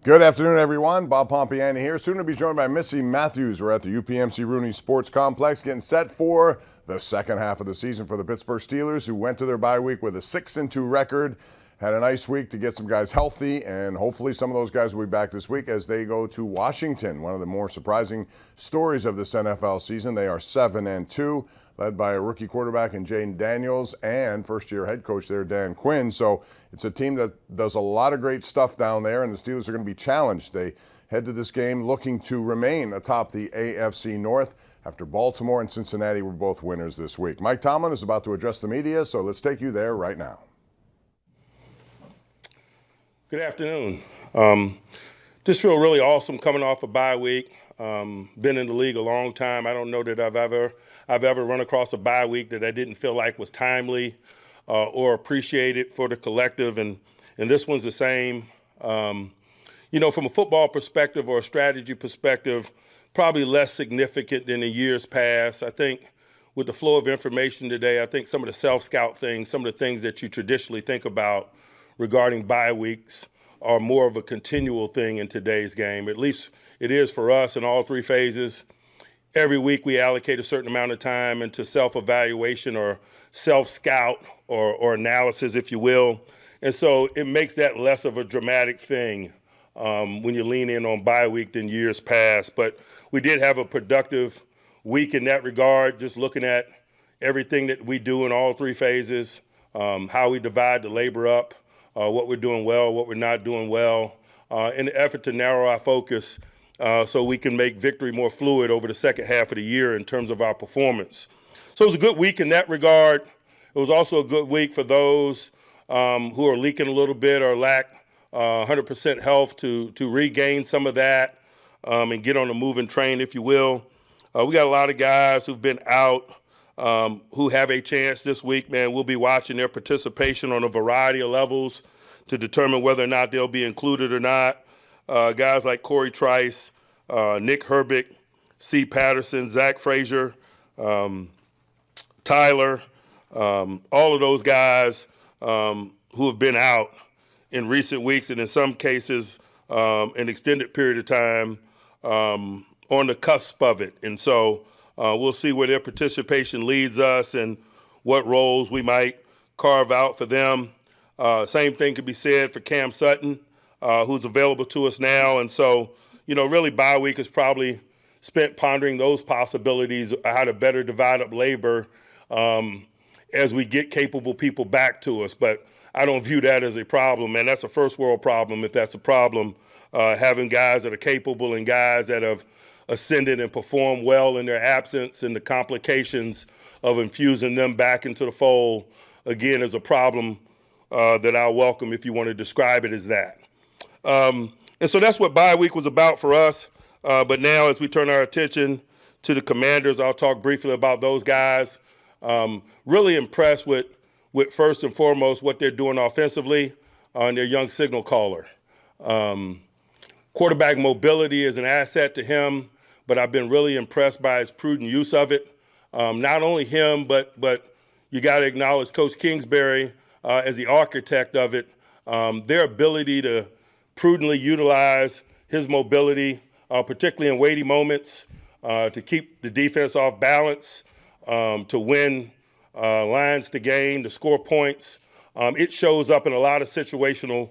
Good afternoon, everyone. Bob Pompiani here, soon to be joined by Missy Matthews. We're at the UPMC Rooney Sports Complex getting set for the second half of the season for the Pittsburgh Steelers, who went to their bye week with a 6-2 record. Had a nice week to get some guys healthy, and hopefully some of those guys will be back this week as they go to Washington. One of the more surprising stories of this NFL season. They are 7-2, led by a rookie quarterback in Jaden Daniels and first-year head coach there, Dan Quinn. So it's a team that does a lot of great stuff down there, and the Steelers are going to be challenged. They head to this game looking to remain atop the AFC North after Baltimore and Cincinnati were both winners this week. Mike Tomlin is about to address the media, so let's take you there right now. Good afternoon. Just feel really awesome coming off a bye week. Been in the league a long time. I don't know that I've ever run across a bye week that I didn't feel like was timely or appreciated for the collective, and this one's the same. From a football perspective or a strategy perspective, probably less significant than in years past. I think with the flow of information today, I think some of the self-scout things, some of the things that you traditionally think about regarding bye weeks are more of a continual thing in today's game. At least it is for us in all three phases. Every week we allocate a certain amount of time into self-evaluation or self-scout or analysis, if you will. And so it makes that less of a dramatic thing when you lean in on bye week than years past. But we did have a productive week in that regard, just looking at everything that we do in all three phases, how we divide the labor up, what we're doing well, what we're not doing well, in the effort to narrow our focus so we can make victory more fluid over the second half of the year in terms of our performance. So it was a good week in that regard. It was also a good week for those who are leaking a little bit or lack 100% health to regain some of that and get on a moving train, if you will. We got a lot of guys who've been out who have a chance this week, man. We'll be watching their participation on a variety of levels to determine whether or not they'll be included or not. Guys like Corey Trice, Nick Herbig, C. Patterson, Zach Frazier, Tyler, all of those guys who have been out in recent weeks and in some cases an extended period of time on the cusp of it. And so we'll see where their participation leads us and what roles we might carve out for them. Same thing could be said for Cam Sutton, who's available to us now. And so, really bye week is probably spent pondering those possibilities, how to better divide up labor as we get capable people back to us. But I don't view that as a problem, and that's a first world problem if that's a problem, having guys that are capable and guys that have ascended and performed well in their absence, and the complications of infusing them back into the fold, again, is a problem that I'll welcome if you want to describe it as that. And so that's what bye week was about for us. But now as we turn our attention to the Commanders, I'll talk briefly about those guys. Really impressed with first and foremost what they're doing offensively and their young signal caller. Quarterback mobility is an asset to him, but I've been really impressed by his prudent use of it. Not only him, but you got to acknowledge Coach Kingsbury as the architect of it. Their ability to prudently utilize his mobility, particularly in weighty moments, to keep the defense off balance, to win lines to gain, to score points. It shows up in a lot of situational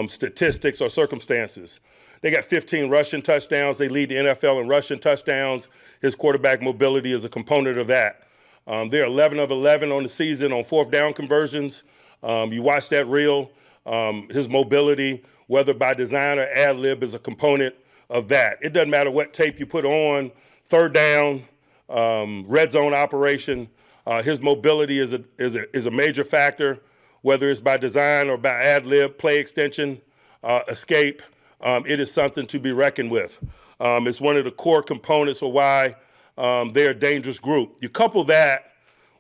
statistics or circumstances. They got 15 rushing touchdowns. They lead the NFL in rushing touchdowns. His quarterback mobility is a component of that. They're 11 of 11 on the season on fourth down conversions. You watch that reel. His mobility, whether by design or ad lib, is a component of that. It doesn't matter what tape you put on, third down, red zone operation. His mobility is a major factor, whether it's by design or by ad lib, play extension, escape. It is something to be reckoned with. It's one of the core components of why they're a dangerous group. You couple that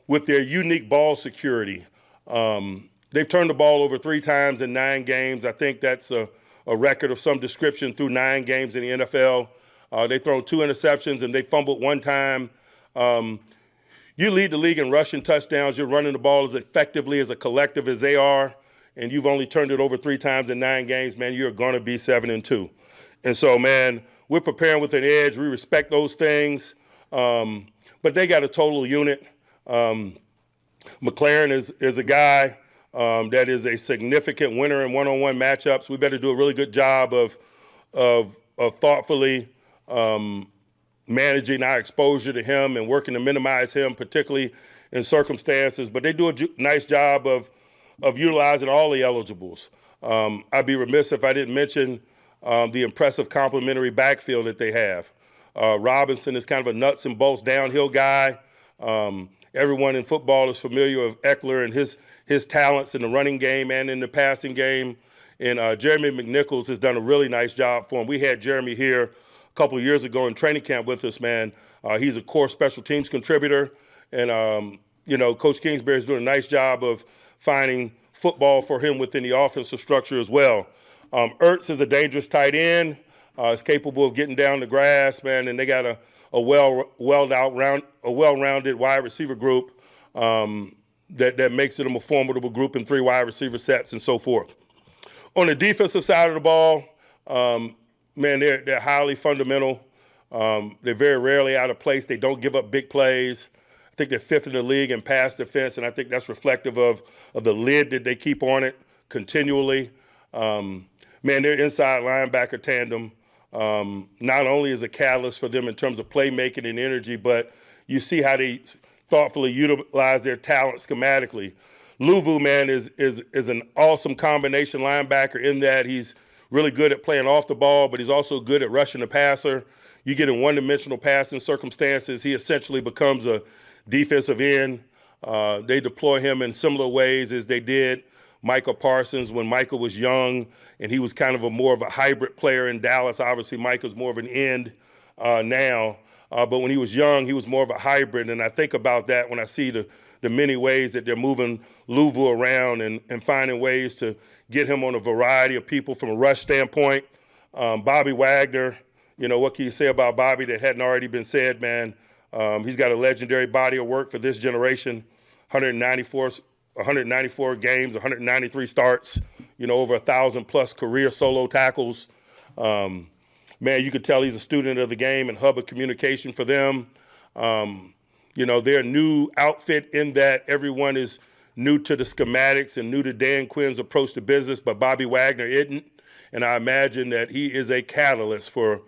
with their unique ball security. They've turned the ball over 3 times in 9 games. I think that's a record of some description through 9 games in the NFL. They've thrown 2 interceptions and they fumbled 1 time. You lead the league in rushing touchdowns. You're running the ball as effectively as a collective as they are. and you've only turned it over 3 times in 9 games, man, you're going to be 7-2. And so, man, we're preparing with an edge. We respect those things. But they got a total unit. McLaren is a guy that is a significant winner in one-on-one matchups. We better do a really good job of thoughtfully managing our exposure to him and working to minimize him, particularly in circumstances. But they do a nice job of utilizing all the eligibles. I'd be remiss if I didn't mention the impressive complementary backfield that they have. Robinson is kind of a nuts and bolts downhill guy. Everyone in football is familiar with Eckler and his talents in the running game and in the passing game. And Jeremy McNichols has done a really nice job for him. We had Jeremy here a couple of years ago in training camp with us, man. He's a core special teams contributor. And, Coach Kingsbury is doing a nice job of finding football for him within the offensive structure as well. Ertz is a dangerous tight end. Is capable of getting down the grass, man, and they got a well-rounded wide receiver group that makes it a more formidable group in 3 wide receiver sets and so forth. On the defensive side of the ball, man, they're highly fundamental. They're very rarely out of place. They don't give up big plays. I think they're 5th in the league in pass defense, and I think that's reflective of the lid that they keep on it continually. Man, their inside linebacker tandem not only is a catalyst for them in terms of playmaking and energy, but you see how they thoughtfully utilize their talent schematically. Luvu, man, is an awesome combination linebacker in that he's really good at playing off the ball, but he's also good at rushing the passer. You get in one-dimensional passing circumstances, he essentially becomes a defensive end. They deploy him in similar ways as they did Micah Parsons when Micah was young, and he was kind of more of a hybrid player in Dallas. Obviously, Micah's more of an end now. But when he was young, he was more of a hybrid. And I think about that when I see the many ways that they're moving Luvu around and finding ways to get him on a variety of people from a rush standpoint. Bobby Wagner, what can you say about Bobby that hadn't already been said, man? He's got a legendary body of work for this generation, 194 games, 193 starts, over 1,000+ career solo tackles. Man, you could tell he's a student of the game and hub of communication for them. Their new outfit in that everyone is new to the schematics and new to Dan Quinn's approach to business, but Bobby Wagner isn't. And I imagine that he is a catalyst for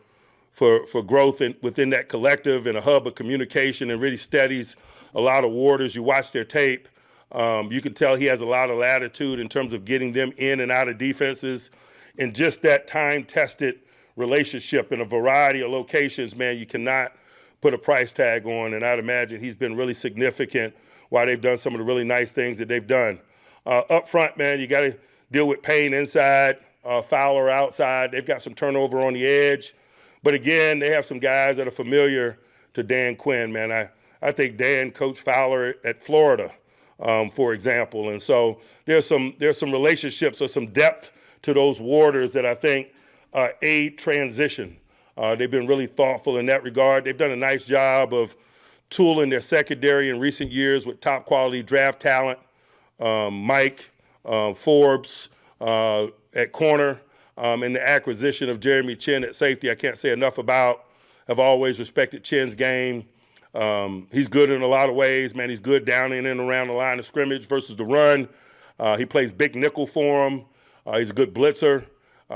growth within that collective and a hub of communication, and really steadies a lot of warders. You watch their tape. You can tell he has a lot of latitude in terms of getting them in and out of defenses. And just that time-tested relationship in a variety of locations, man, you cannot put a price tag on. And I'd imagine he's been really significant while they've done some of the really nice things that they've done. Up front, man, you got to deal with Payne inside, Fowler outside. They've got some turnover on the edge. But again, they have some guys that are familiar to Dan Quinn, man. I think Dan coached Fowler at Florida, for example. And so there's some relationships or some depth to those warders that I think aid transition. They've been really thoughtful in that regard. They've done a nice job of tooling their secondary in recent years with top quality draft talent. Mike Forbes at corner, and the acquisition of Jeremy Chin at safety, I can't say enough about. I've always respected Chin's game. He's good in a lot of ways, man. He's good down in and around the line of scrimmage versus the run. He plays big nickel for him. He's a good blitzer.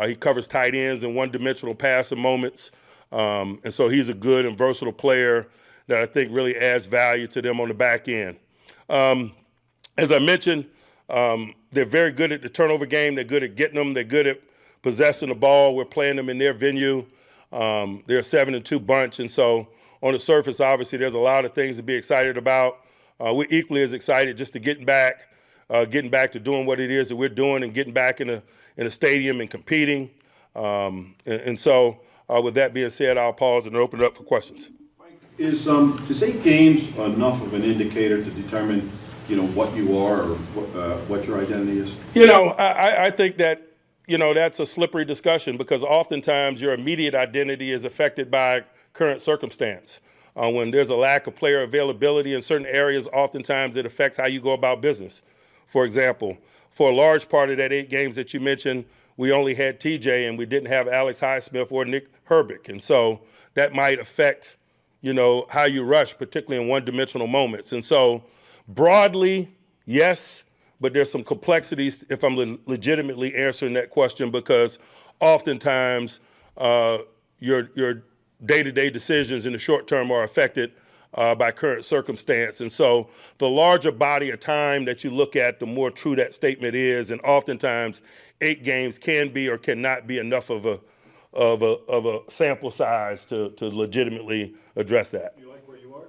He covers tight ends in one-dimensional passing moments. And so he's a good and versatile player that I think really adds value to them on the back end. As I mentioned, they're very good at the turnover game. They're good at getting them. They're good at possessing the ball. We're playing them in their venue. They're a 7-2 bunch. And so on the surface, obviously, there's a lot of things to be excited about. We're equally as excited just to getting back to doing what it is that we're doing and getting back in a stadium and competing. And so with that being said, I'll pause and open it up for questions. Mike, is 8 games enough of an indicator to determine, what you are or what your identity is? I think that, that's a slippery discussion because oftentimes your immediate identity is affected by current circumstance. When there's a lack of player availability in certain areas, oftentimes it affects how you go about business. For example, for a large part of that 8 games that you mentioned, we only had TJ and we didn't have Alex Highsmith or Nick Herbig. And so that might affect, how you rush, particularly in one-dimensional moments. And so broadly, yes, but there's some complexities if I'm legitimately answering that question, because oftentimes your day-to-day decisions in the short term are affected by current circumstance. And so the larger body of time that you look at, the more true that statement is. And oftentimes 8 games can be or cannot be enough of a sample size to legitimately address that. You like where you are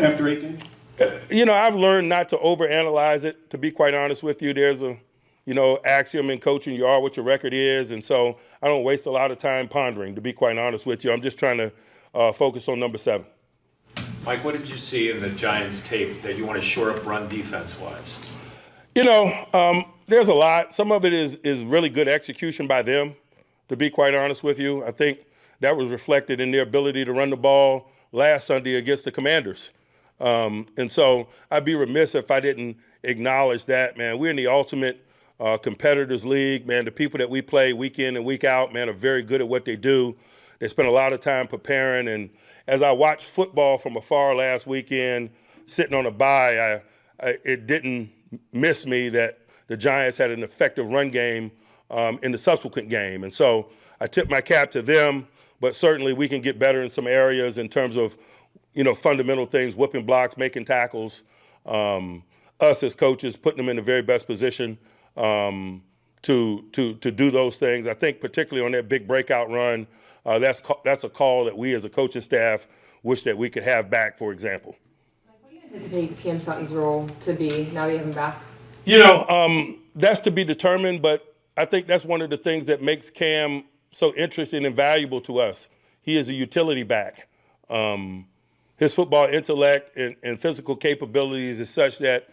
after 8 games? I've learned not to overanalyze it, to be quite honest with you. There's a, axiom in coaching, you are what your record is. And so I don't waste a lot of time pondering, to be quite honest with you. I'm just trying to focus on number 7. Mike, what did you see in the Giants tape that you want to shore up run defense-wise? There's a lot. Some of it is really good execution by them, to be quite honest with you. I think that was reflected in their ability to run the ball last Sunday against the Commanders. And so I'd be remiss if I didn't acknowledge that, man. We're in the ultimate competitors league, man. The people that we play week in and week out, man, are very good at what they do. They spend a lot of time preparing. And as I watched football from afar last weekend, sitting on a bye, it didn't miss me that the Giants had an effective run game in the subsequent game. And so I tip my cap to them, but certainly we can get better in some areas in terms of, fundamental things, whipping blocks, making tackles, us as coaches, putting them in the very best position to do those things. I think particularly on that big breakout run, that's a call that we as a coaching staff wish that we could have back, for example. What do you anticipate Cam Sutton's role to be now that you have him back? That's to be determined, but I think that's one of the things that makes Cam so interesting and valuable to us. He is a utility back. His football intellect and physical capabilities is such that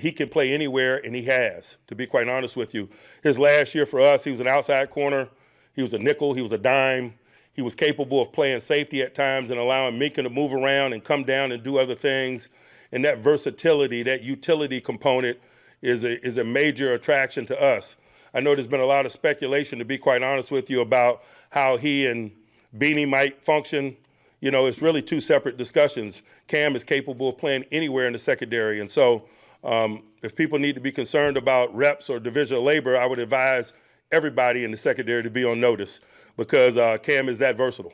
he can play anywhere, and he has, to be quite honest with you. His last year for us, he was an outside corner. He was a nickel. He was a dime. He was capable of playing safety at times and allowing Mika to move around and come down and do other things. And that versatility, that utility component is a major attraction to us. I know there's been a lot of speculation, to be quite honest with you, about how he and Beanie might function. It's really 2 separate discussions. Cam is capable of playing anywhere in the secondary. And so if people need to be concerned about reps or divisional labor, I would advise everybody in the secondary to be on notice, because Cam is that versatile.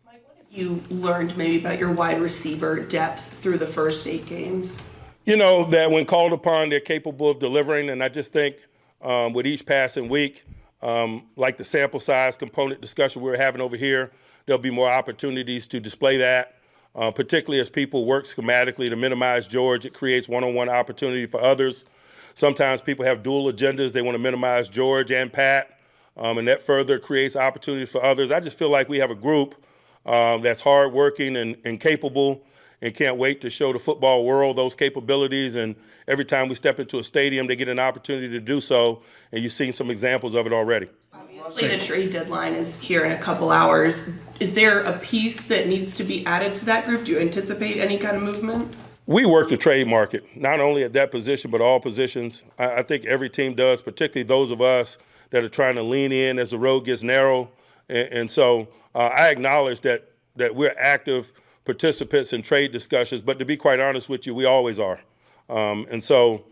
Mike, what have you learned maybe about your wide receiver depth through the first 8 games? That when called upon, they're capable of delivering. And I just think with each passing week, like the sample size component discussion we're having over here, there'll be more opportunities to display that, particularly as people work schematically to minimize George. It creates one-on-one opportunity for others. Sometimes people have dual agendas. They want to minimize George and Pat, and that further creates opportunities for others. I just feel like we have a group that's hardworking and capable, and can't wait to show the football world those capabilities. And every time we step into a stadium, they get an opportunity to do so, and you've seen some examples of it already. Obviously, the trade deadline is here in a couple hours. Is there a piece that needs to be added to that group? Do you anticipate any kind of movement? We work the trade market, not only at that position, but all positions. I think every team does, particularly those of us that are trying to lean in as the road gets narrow. And so I acknowledge that we're active participants in trade discussions, but to be quite honest with you, we always are. And so,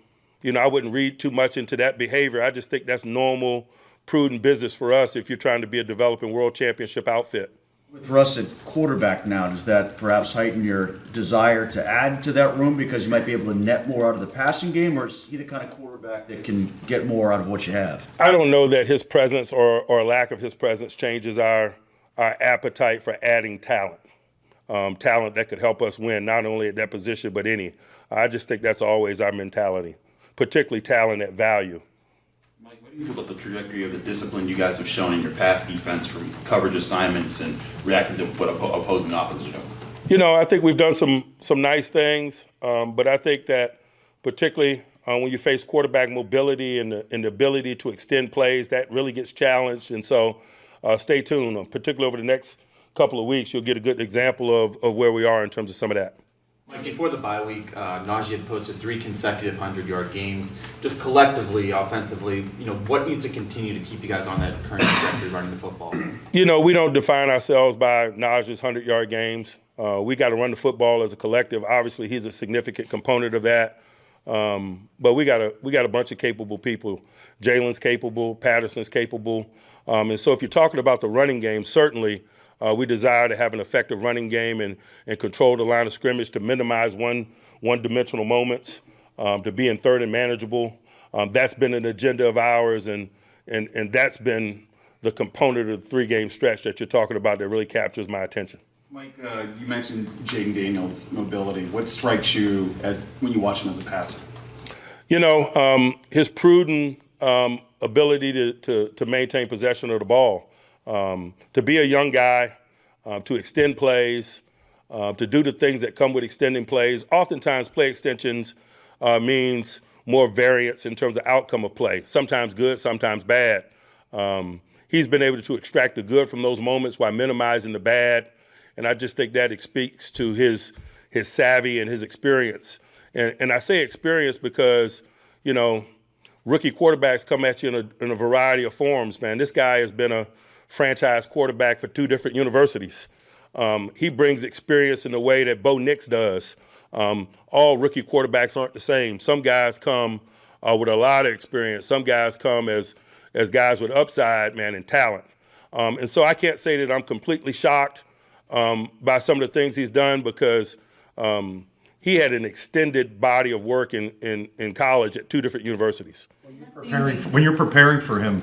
I wouldn't read too much into that behavior. I just think that's normal, prudent business for us if you're trying to be a developing world championship outfit. With Russ at quarterback now, does that perhaps heighten your desire to add to that room because you might be able to net more out of the passing game, or is he the kind of quarterback that can get more out of what you have? I don't know that his presence or lack of his presence changes our appetite for adding talent. Talent that could help us win, not only at that position, but any. I just think that's always our mentality, particularly talent at value. Mike, what do you feel about the trajectory of the discipline you guys have shown in your pass defense from coverage assignments and reacting to what opposing offenses do? I think we've done some nice things, but I think that particularly when you face quarterback mobility and the ability to extend plays, that really gets challenged. And so stay tuned, particularly over the next couple of weeks, you'll get a good example of where we are in terms of some of that. Like before the bye week, Najee had posted 3 consecutive 100-yard games. Just collectively, offensively, what needs to continue to keep you guys on that current trajectory running the football? We don't define ourselves by Najee's 100-yard games. We got to run the football as a collective. Obviously, he's a significant component of that. But we got a bunch of capable people. Jalen's capable, Patterson's capable. And so if you're talking about the running game, certainly we desire to have an effective running game and control the line of scrimmage to minimize one-dimensional moments, to be in third and manageable. That's been an agenda of ours, and that's been the component of the 3-game stretch that you're talking about that really captures my attention. Mike, you mentioned Jaden Daniels' mobility. What strikes you as when you watch him as a passer? His prudent ability to maintain possession of the ball, to be a young guy, to extend plays, to do the things that come with extending plays. Oftentimes, play extensions means more variance in terms of outcome of play. Sometimes good, sometimes bad. He's been able to extract the good from those moments while minimizing the bad. And I just think that it speaks to his savvy and his experience. And I say experience because, rookie quarterbacks come at you in a variety of forms, man. This guy has been a franchise quarterback for 2 different universities. He brings experience in the way that Bo Nix does. All rookie quarterbacks aren't the same. Some guys come with a lot of experience. Some guys come as guys with upside, man, and talent. And so I can't say that I'm completely shocked by some of the things he's done because he had an extended body of work in college at 2 different universities. When you're preparing for him,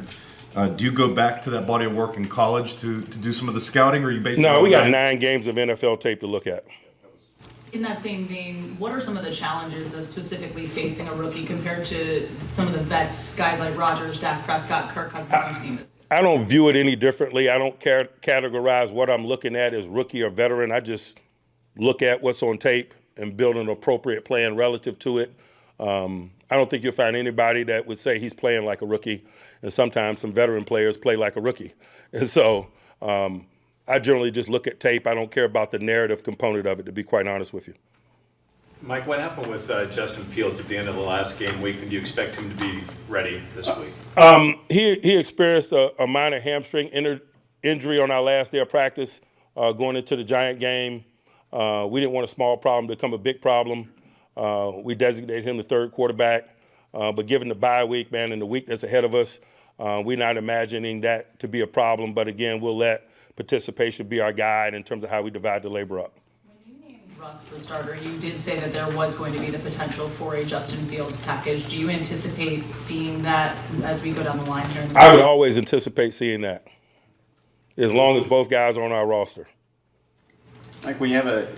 do you go back to that body of work in college to do some of the scouting, or are you basically? No, we got 9 games of NFL tape to look at. In that same vein, what are some of the challenges of specifically facing a rookie compared to some of the vets, guys like Rodgers, Dak Prescott, Kirk Cousins you've seen this? I don't view it any differently. I don't categorize what I'm looking at as rookie or veteran. I just look at what's on tape and build an appropriate plan relative to it. I don't think you'll find anybody that would say he's playing like a rookie, and sometimes some veteran players play like a rookie. And so I generally just look at tape. I don't care about the narrative component of it, to be quite honest with you. Mike, what happened with Justin Fields at the end of the last game week, and do you expect him to be ready this week? He experienced a minor hamstring injury on our last day of practice going into the Giant game. We didn't want a small problem to become a big problem. We designated him the 3rd quarterback. But given the bye week, man, and the week that's ahead of us, we're not imagining that to be a problem. But again, we'll let participation be our guide in terms of how we divide the labor up. Russ, the starter, you did say that there was going to be the potential for a Justin Fields package. Do you anticipate seeing that as we go down the line here in the I would always anticipate seeing that, as long as both guys are on our roster. Like when you have a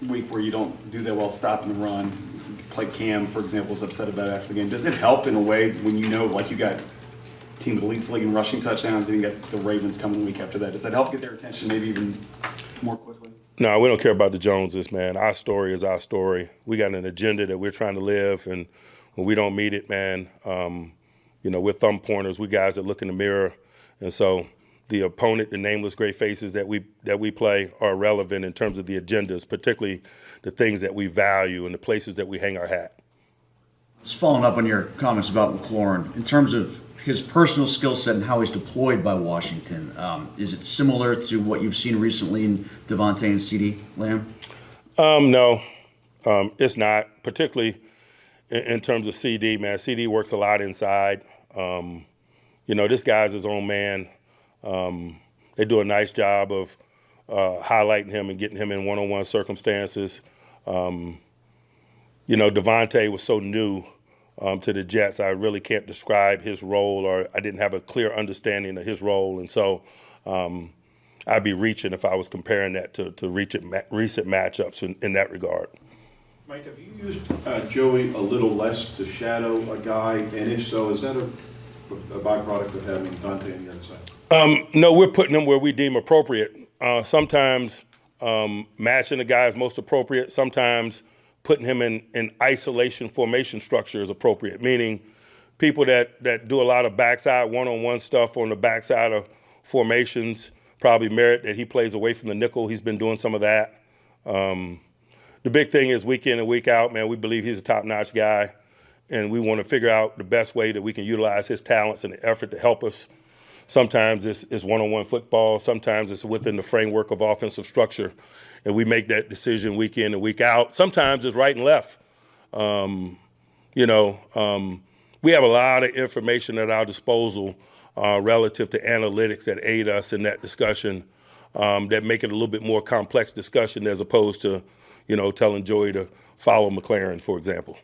week where you don't do that well stopping the run, like Cam, for example, was upset about it after the game, does it help in a way when like you got team that leads the league in rushing touchdowns, and you got the Ravens coming the week after that? Does that help get their attention maybe even more quickly? No, we don't care about the Joneses, man. Our story is our story. We got an agenda that we're trying to live, and when we don't meet it, man, we're thumb pointers. We guys that look in the mirror, and so the opponent, the nameless great faces that we play are relevant in terms of the agendas, particularly the things that we value and the places that we hang our hat. Just following up on your comments about McLaurin, in terms of his personal skill set and how he's deployed by Washington, is it similar to what you've seen recently in Devontae and CeeDee Lamb? No, it's not, particularly in terms of CD, man. CD works a lot inside. This guy's his own man. They do a nice job of highlighting him and getting him in one-on-one circumstances. Devontae was so new to the Jets, I really can't describe his role, or I didn't have a clear understanding of his role. And so I'd be reaching if I was comparing that to recent matchups in that regard. Mike, have you used Joey a little less to shadow a guy? And if so, is that a byproduct of having Dante on the other side? No, we're putting him where we deem appropriate. Sometimes matching the guy is most appropriate. Sometimes putting him in isolation formation structure is appropriate, meaning people that do a lot of backside one-on-one stuff on the backside of formations probably merit that he plays away from the nickel. He's been doing some of that. the big thing is week in and week out, man, we believe he's a top-notch guy, and we want to figure out the best way that we can utilize his talents and the effort to help us. Sometimes it's one-on-one football. Sometimes it's within the framework of offensive structure, and we make that decision week in and week out. Sometimes it's right and left. We have a lot of information at our disposal relative to analytics that aid us in that discussion, that make it a little bit more complex discussion as opposed to, telling Joey to follow McLaren, for example.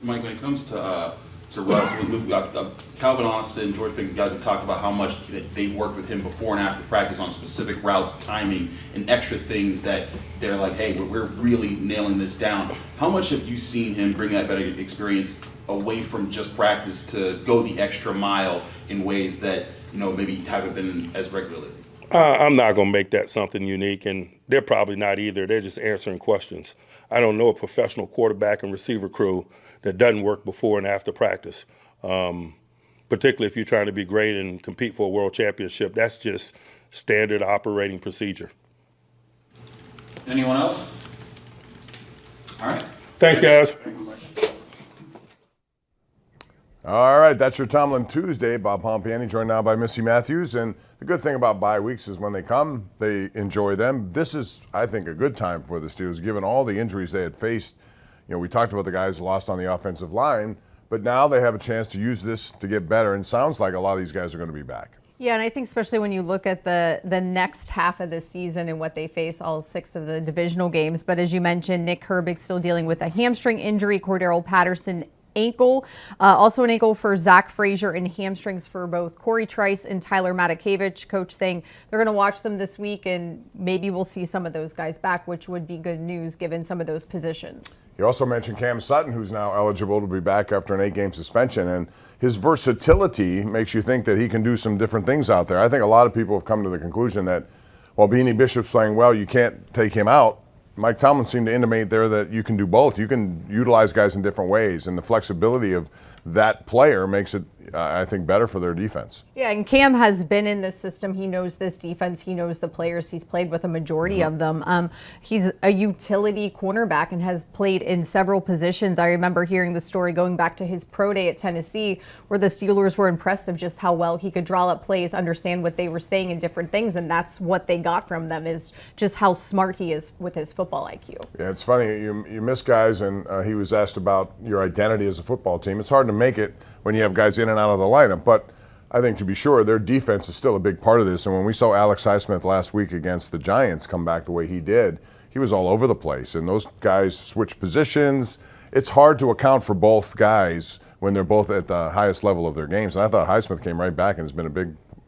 Mike, when it comes to Russ, Calvin Austin, George Pickens, guys have talked about how much they've worked with him before and after practice on specific routes, timing, and extra things that they're like, hey, we're really nailing this down. How much have you seen him bring that better experience away from just practice to go the extra mile in ways that maybe haven't been as regularly? I'm not going to make that something unique, and they're probably not either. They're just answering questions. I don't know a professional quarterback and receiver crew that doesn't work before and after practice, particularly if you're trying to be great and compete for a world championship. That's just standard operating procedure. Anyone else? All right. Thanks, guys. All right, that's your Tomlin Tuesday. Bob Pompiani joined now by Missy Matthews. And the good thing about bye weeks is when they come, they enjoy them. This is, I think, a good time for the Steelers, given all the injuries they had faced. We talked about the guys who lost on the offensive line, but now they have a chance to use this to get better. And it sounds like a lot of these guys are going to be back. Yeah, and I think especially when you look at the next half of the season and what they face, all 6 of the divisional games. But as you mentioned, Nick Herbig still dealing with a hamstring injury, Cordero Patterson ankle, also an ankle for Zach Frazier, and hamstrings for both Corey Trice and Tyler Matakevich. Coach saying they're going to watch them this week, and maybe we'll see some of those guys back, which would be good news given some of those positions. You also mentioned Cam Sutton, who's now eligible to be back after an 8-game suspension, and his versatility makes you think that he can do some different things out there. I think a lot of people have come to the conclusion that while Beanie Bishop's playing well, you can't take him out. Mike Tomlin seemed to intimate there that you can do both. You can utilize guys in different ways, and the flexibility of that player makes it, I think, better for their defense. Yeah, and Cam has been in this system. He knows this defense. He knows the players. He's played with a majority of them. He's a utility cornerback and has played in several positions. I remember hearing the story going back to his pro day at Tennessee, where the Steelers were impressed of just how well he could draw up plays, understand what they were saying and different things, and that's what they got from them, is just how smart he is with his football IQ. Yeah, it's funny. You miss guys, and he was asked about your identity as a football team. It's hard to make it when you have guys in and out of the lineup, but I think, to be sure, their defense is still a big part of this. And when we saw Alex Highsmith last week against the Giants come back the way he did, he was all over the place. And those guys switch positions. It's hard to account for both guys when they're both at the highest level of their games. And I thought Highsmith came right back and has been a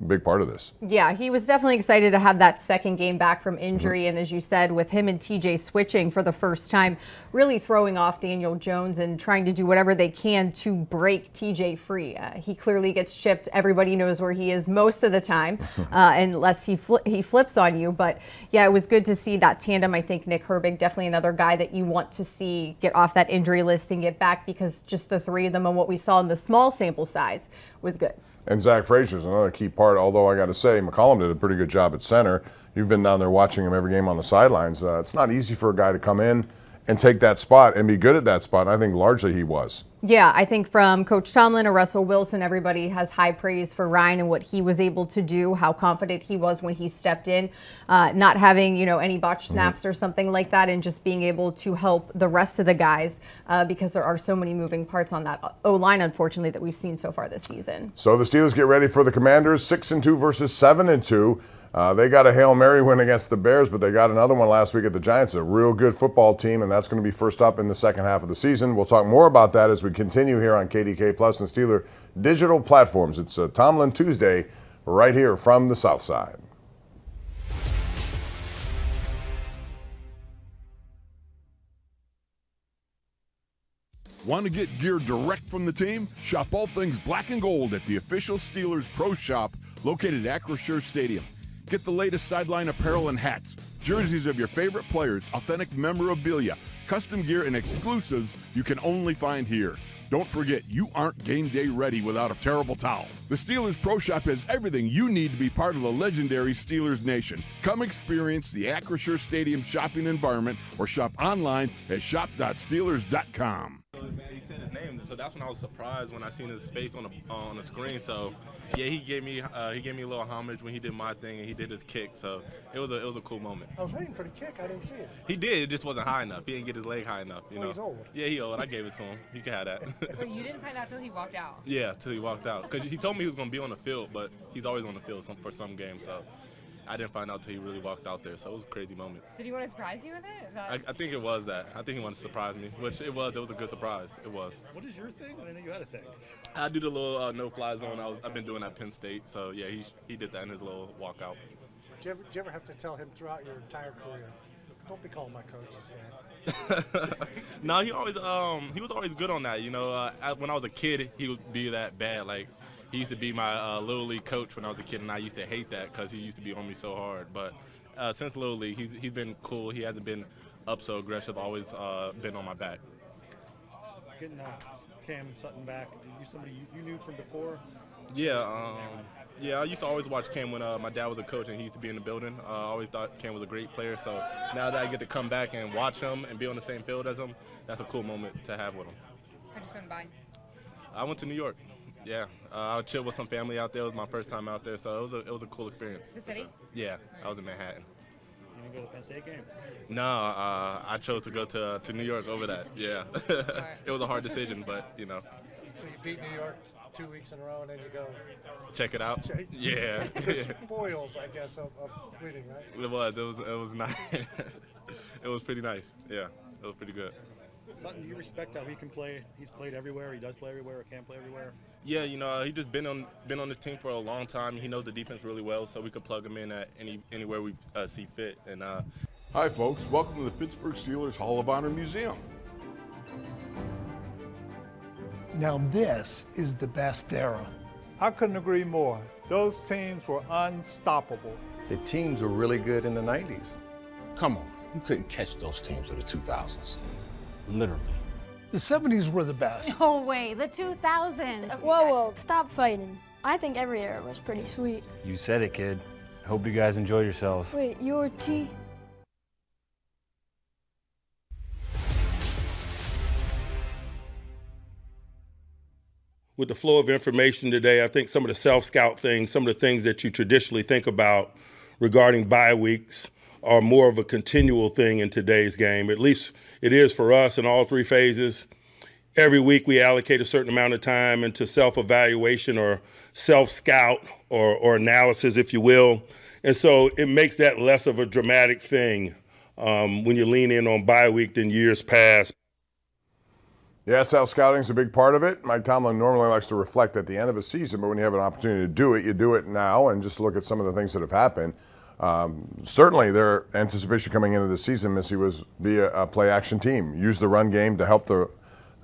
big part of this. Yeah, he was definitely excited to have that second game back from injury. And as you said, with him and TJ switching for the first time, really throwing off Daniel Jones and trying to do whatever they can to break TJ free. He clearly gets chipped. Everybody knows where he is most of the time, unless he flips on you. But yeah, it was good to see that tandem. I think Nick Herbig, definitely another guy that you want to see get off that injury list and get back, because just the 3 of them and what we saw in the small sample size was good. And Zach Frazier's another key part, although I got to say, McCollum did a pretty good job at center. You've been down there watching him every game on the sidelines. It's not easy for a guy to come in and take that spot and be good at that spot. I think largely he was. Yeah, I think from Coach Tomlin to Russell Wilson, everybody has high praise for Ryan and what he was able to do, how confident he was when he stepped in, not having, any botched snaps or something like that, and just being able to help the rest of the guys because there are so many moving parts on that O-line, unfortunately, that we've seen so far this season. So the Steelers get ready for the Commanders, 6-2 versus 7-2. They got a Hail Mary win against the Bears, but they got another one last week at the Giants, a real good football team, and that's going to be first up in the second half of the season. We'll talk more about that as we continue here on KDK Plus and Steeler digital platforms. It's a Tomlin Tuesday right here from the South Side. Want to get gear direct from the team? Shop all things black and gold at the official Steelers Pro Shop located at Acrisure Stadium. Get the latest sideline apparel and hats, jerseys of your favorite players, authentic memorabilia, custom gear and exclusives you can only find here. Don't forget, you aren't game day ready without a terrible towel. The Steelers Pro Shop has everything you need to be part of the legendary Steelers Nation. Come experience the Acrisure Stadium shopping environment or shop online at shop.steelers.com. He said his name, so that's when I was surprised when I seen his face on the screen. So, yeah, he gave me a little homage when he did my thing and he did his kick. So it was a cool moment. I was waiting for the kick. I didn't see it. He did. It just wasn't high enough. He didn't get his leg high enough. You know. He's old. Yeah, he old. I gave it to him. He can have that. Well, you didn't find out till he walked out. Yeah, till he walked out. Because he told me he was going to be on the field, but he's always on the field for some games. So I didn't find out till he really walked out there. So it was a crazy moment. Did he want to surprise you with it? I think it was that. I think he wanted to surprise me, which it was. It was a good surprise. It was. What is your thing? I didn't know you had a thing. I do the little no-fly zone. I've been doing that at Penn State. So, yeah, he did that in his little walkout. Did you ever have to tell him throughout your entire career, don't be calling my coaches, Dad? No, he was always good on that. You know, when I was a kid, he would be that bad. Like, he used to be my Little League coach when I was a kid, and I used to hate that because he used to be on me so hard. But since Little League, he's been cool. He hasn't been up so aggressive, always been on my back. Getting Cam Sutton back, you somebody you knew from before? Yeah, I used to always watch Cam when my dad was a coach and he used to be in the building. I always thought Cam was a great player. So now that I get to come back and watch him and be on the same field as him, that's a cool moment to have with him. How'd you spend by? I went to New York. Yeah, I chilled with some family out there. It was my first time out there, so it was a cool experience. The city? Yeah, I was in Manhattan. You didn't go to the Penn State game? No, I chose to go to New York over that. Yeah, it was a hard decision, but you know. So you beat New York 2 weeks in a row, and then you go check it out. Yeah. The spoils, I guess, of winning, right? It was nice. It was pretty nice. Yeah, it was pretty good. Sutton, do you respect how he can play? He's played everywhere. He does play everywhere. Or can play everywhere. Yeah, you know, he just been on this team for a long time. He knows the defense really well, so we could plug him in at anywhere we see fit. And Hi, folks. Welcome to the Pittsburgh Steelers Hall of Honor Museum. Now this is the best era. I couldn't agree more. Those teams were unstoppable. The teams were really good in the 90s. Come on, you couldn't catch those teams of the 2000s. Literally. The 70s were the best. No way, the 2000s. Whoa, stop fighting. I think every era was pretty sweet. You said it, kid. Hope you guys enjoyed yourselves. Wait, your T? with the flow of information today, I think some of the self-scout things, some of the things that you traditionally think about regarding bye weeks are more of a continual thing in today's game. At least it is for us in all three phases. Every week we allocate a certain amount of time into self-evaluation or self-scout or analysis, if you will. And so it makes that less of a dramatic thing when you lean in on bye week than years past. Yeah, self-scouting is a big part of it. Mike Tomlin normally likes to reflect at the end of a season, but when you have an opportunity to do it, you do it now and just look at some of the things that have happened. Certainly their anticipation coming into the season, Missy, was be a play-action team. Use the run game to help the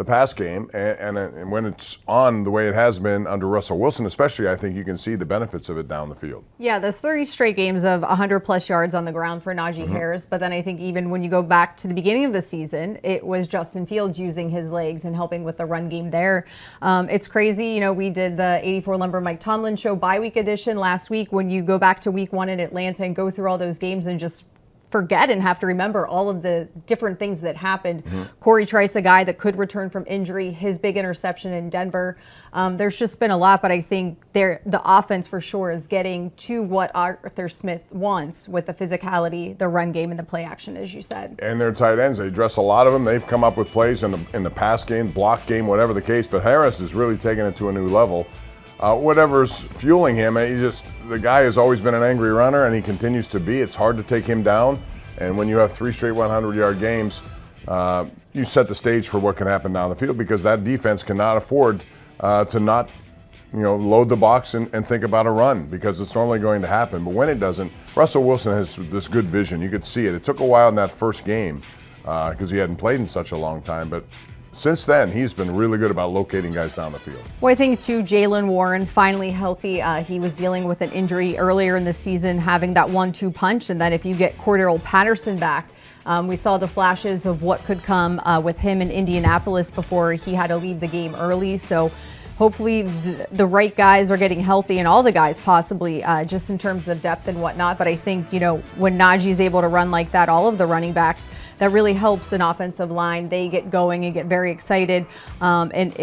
pass game, and when it's on the way it has been under Russell Wilson especially, I think you can see the benefits of it down the field. Yeah, the 30 straight games of 100-plus yards on the ground for Najee Harris, but then I think even when you go back to the beginning of the season, it was Justin Fields using his legs and helping with the run game there. It's crazy, you know, we did the 84 Lumber Mike Tomlin Show bye week edition last week. When you go back to week 1 in Atlanta and go through all those games and just forget and have to remember all of the different things that happened. Corey Trice, a guy that could return from injury, his big interception in Denver. There's just been a lot, but I think the offense for sure is getting to what Arthur Smith wants with the physicality, the run game, and the play action, as you said. And their tight ends, they dress a lot of them. They've come up with plays in the pass game, block game, whatever the case, but Harris is really taking it to a new level. Whatever's fueling him, the guy has always been an angry runner, and he continues to be. It's hard to take him down, and when you have 3 straight 100-yard games, you set the stage for what can happen down the field, because that defense cannot afford to not, load the box and think about a run, because it's normally going to happen. But when it doesn't, Russell Wilson has this good vision. You could see it. It took a while in that first game because he hadn't played in such a long time, but since then, he's been really good about locating guys down the field. Well, I think, too, Jaylen Warren finally healthy. He was dealing with an injury earlier in the season, having that 1-2 punch. And then if you get Cordero Patterson back, We saw the flashes of what could come with him in Indianapolis before he had to leave the game early. So hopefully the right guys are getting healthy, and all the guys possibly, just in terms of depth and whatnot. But I think, when Najee's able to run like that, all of the running backs, that really helps an offensive line. They get going and get very excited. And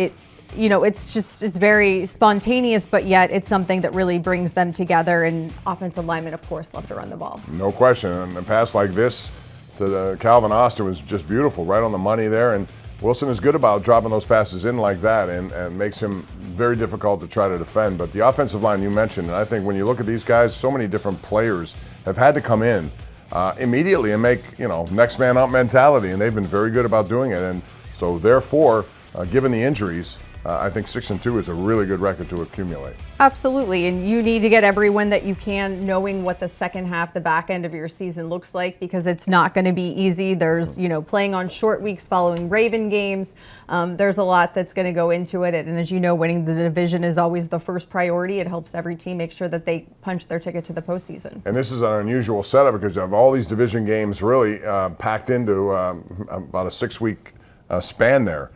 it's very spontaneous, but yet it's something that really brings them together. And offensive linemen, of course, love to run the ball. No question. And a pass like this to Calvin Austin was just beautiful, right on the money there. And Wilson is good about dropping those passes in like that, and makes him very difficult to try to defend. But the offensive line you mentioned, and I think when you look at these guys, so many different players have had to come in immediately and make, next man up mentality, and they've been very good about doing it. And so therefore, given the injuries, I think 6-2 is a really good record to accumulate. Absolutely, and you need to get every win that you can, knowing what the second half, the back end of your season looks like, because it's not going to be easy. There's, playing on short weeks following Raven games. There's a lot that's going to go into it, and as you know, winning the division is always the first priority. It helps every team make sure that they punch their ticket to the postseason. And this is an unusual setup because you have all these division games really packed into about a 6-week span there.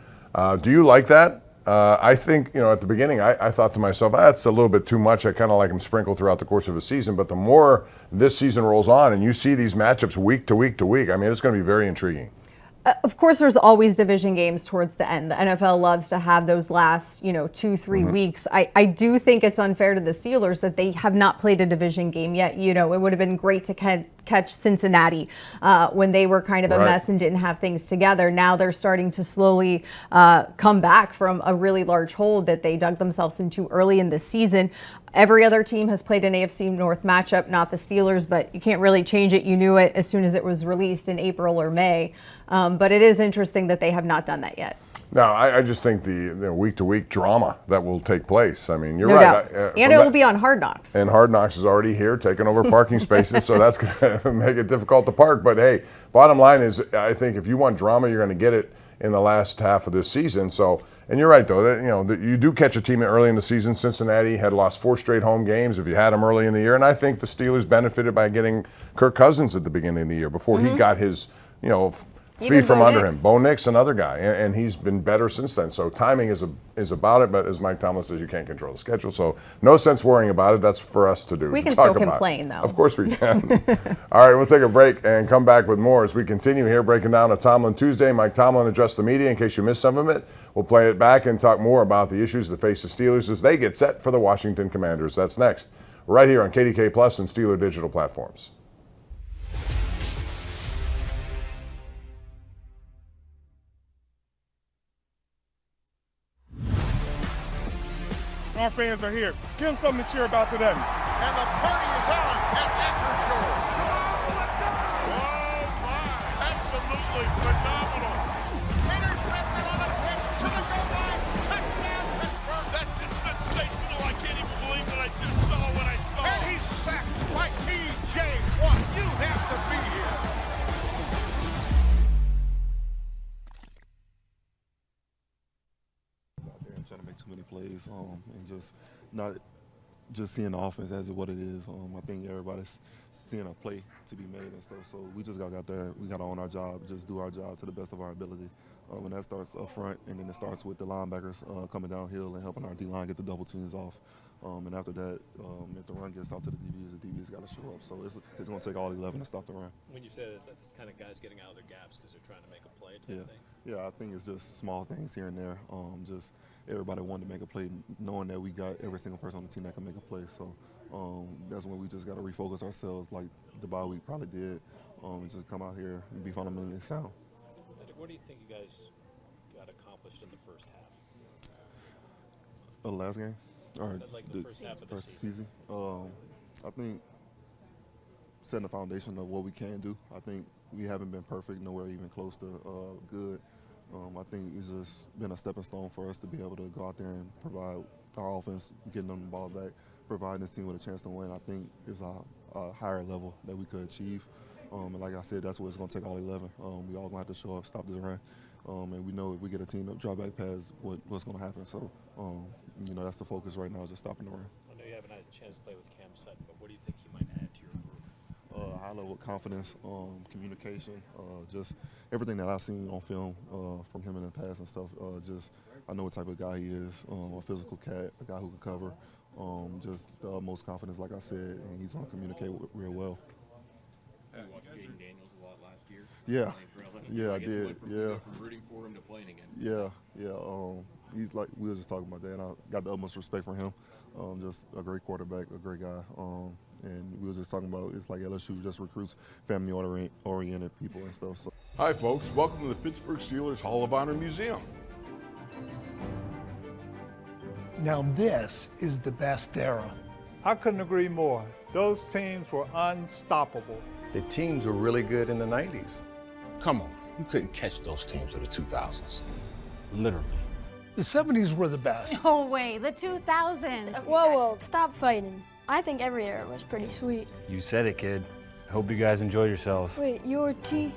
Do you like that? I think, at the beginning, I thought to myself, that's a little bit too much. I kind of like them sprinkled throughout the course of a season. But the more this season rolls on and you see these matchups week to week to week, I mean, it's going to be very intriguing. Of course, there's always division games towards the end. The NFL loves to have those last, 2-3 weeks. I do think it's unfair to the Steelers that they have not played a division game yet. It would have been great to catch Cincinnati when they were kind of a mess and didn't have things together. Now they're starting to slowly come back from a really large hole that they dug themselves into early in the season. Every other team has played an AFC North matchup, not the Steelers, but you can't really change it. You knew it as soon as it was released in April or May. But it is interesting that they have not done that yet. No, I just think the week-to-week drama that will take place. I mean, you're No right. doubt. And it will be on Hard Knocks. And Hard Knocks is already here, taking over parking spaces, so that's going to make it difficult to park. But hey, bottom line is, I think if you want drama, you're going to get it in the last half of this season. So, and you're right though, that, you do catch a team early in the season. Cincinnati had lost 4 straight home games if you had them early in the year, and I think the Steelers benefited by getting Kirk Cousins at the beginning of the year before he got his, feet from under him. Bo Nix, another guy, and he's been better since then. So timing is about it, but as Mike Tomlin says, you can't control the schedule. So no sense worrying about it. That's for us to do. We can talk still about complain, it. though. Of course we can. All right, we'll take a break and come back with more as we continue here breaking down a Tomlin Tuesday. Mike Tomlin addressed the media in case you missed some of it. We'll play it back and talk more about the issues that face the Steelers as they get set for the Washington Commanders. That's next, right here on KDK Plus and Steeler Digital platforms. Our fans are here. Give them something to cheer about today. And the party is on at Acrisure. Oh my, absolutely phenomenal. Intercepted on a pitch to the goal line. Touchdown Pittsburgh. That's just sensational. I can't even believe what I just saw when I saw it. And he's sacked by T.J. Watt. You have to be here. Trying to make too many plays and just not just seeing the offense as what it is. I think everybody's seeing a play to be made and stuff. So we just got out there. We got to own our job, just do our job to the best of our ability. And that starts up front, and then it starts with the linebackers coming downhill and helping our D-line get the double teams off. And after that, if the run gets out to the DBs got to show up. So it's going to take all 11 to stop the run. When you say that, that's kind of guys getting out of their gaps because they're trying to make a play type thing? Yeah, I think it's just small things here and there. Just everybody wanted to make a play, knowing that we got every single person on the team that can make a play. So that's when we just got to refocus ourselves like the bye week probably did, and just come out here and be fundamentally sound. What do you think you guys got accomplished in the first half? The last game? Or like the first half of the season? I think setting the foundation of what we can do. I think we haven't been perfect, nowhere even close to good. I think it's just been a stepping stone for us to be able to go out there and provide our offense, getting them the ball back, providing this team with a chance to win. I think is a higher level that we could achieve. And like I said, that's what it's going to take all 11. We all going to have to show up, stop this run. And we know if we get a team that drop back pass, what's going to happen. So, that's the focus right now, is just stopping the run. I know you haven't had a chance to play with Cam Sutton, but what do you think he might add to your group? high level of confidence, communication, just everything that I've seen on film from him in the past and stuff. I know what type of guy he is, a physical cat, a guy who can cover, just the utmost confidence, like I said, and he's going to communicate real well. You watched Jaden Daniels a lot last year. Yeah, I did. Yeah. From rooting for him to playing against him. Yeah. He's like, we were just talking about that, and I got the utmost respect for him. Just a great quarterback, a great guy. And we were just talking about, it's like LSU just recruits family-oriented people and stuff. So. Hi, folks. Welcome to the Pittsburgh Steelers Hall of Honor Museum. Now this is the best era. I couldn't agree more. Those teams were unstoppable. The teams were really good in the 90s. Come on, you couldn't catch those teams of the 2000s. Literally. The 70s were the best. No way, the 2000s. Whoa, stop fighting. I think every era was pretty sweet. You said it, kid. Hope you guys enjoy yourselves. Wait, you're T?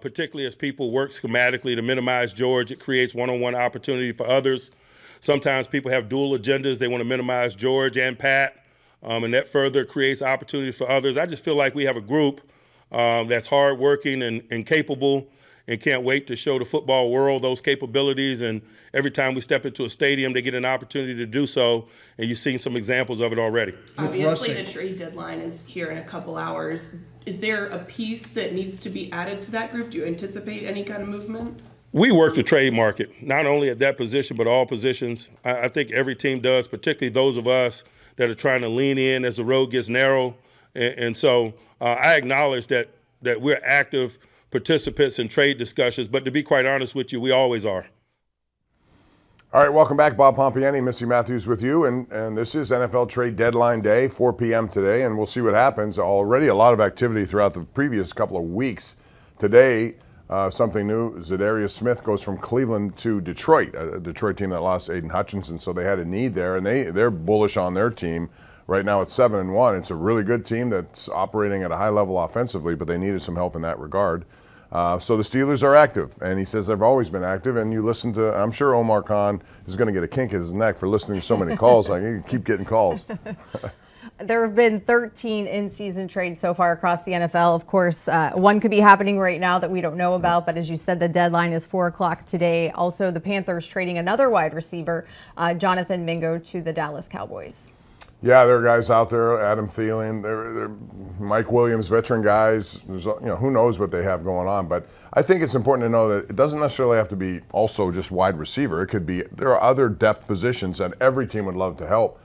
Particularly as people work schematically to minimize George, it creates one-on-one opportunity for others. Sometimes people have dual agendas. They want to minimize George and Pat, and that further creates opportunities for others. I just feel like we have a group that's hardworking and capable and can't wait to show the football world those capabilities. And every time we step into a stadium, they get an opportunity to do so, and you've seen some examples of it already. Obviously, the trade deadline is here in a couple hours. Is there a piece that needs to be added to that group? Do you anticipate any kind of movement? We work the trade market, not only at that position, but all positions. I think every team does, particularly those of us that are trying to lean in as the road gets narrow. And so I acknowledge that we're active participants in trade discussions, but to be quite honest with you, we always are. All right, welcome back. Bob Pompiani, Missy Matthews with you, and this is NFL trade deadline day, 4 p.m. today, and we'll see what happens. Already a lot of activity throughout the previous couple of weeks. Today, something new, Zadarius Smith goes from Cleveland to Detroit, a Detroit team that lost Aiden Hutchinson, so they had a need there, and they're bullish on their team. Right now it's 7-1. It's a really good team that's operating at a high level offensively, but they needed some help in that regard. So the Steelers are active, and he says they've always been active. And you listen to, I'm sure Omar Khan is going to get a kink in his neck for listening to so many calls. Like, you keep getting calls. There have been 13 in-season trades so far across the NFL. Of course, one could be happening right now that we don't know about, but as you said, the deadline is 4 o'clock today. Also, the Panthers trading another wide receiver, Jonathan Mingo, to the Dallas Cowboys. Yeah, there are guys out there, Adam Thielen, they're Mike Williams, veteran guys. There's, who knows what they have going on. But I think it's important to know that it doesn't necessarily have to be also just wide receiver. It could be, there are other depth positions that every team would love to help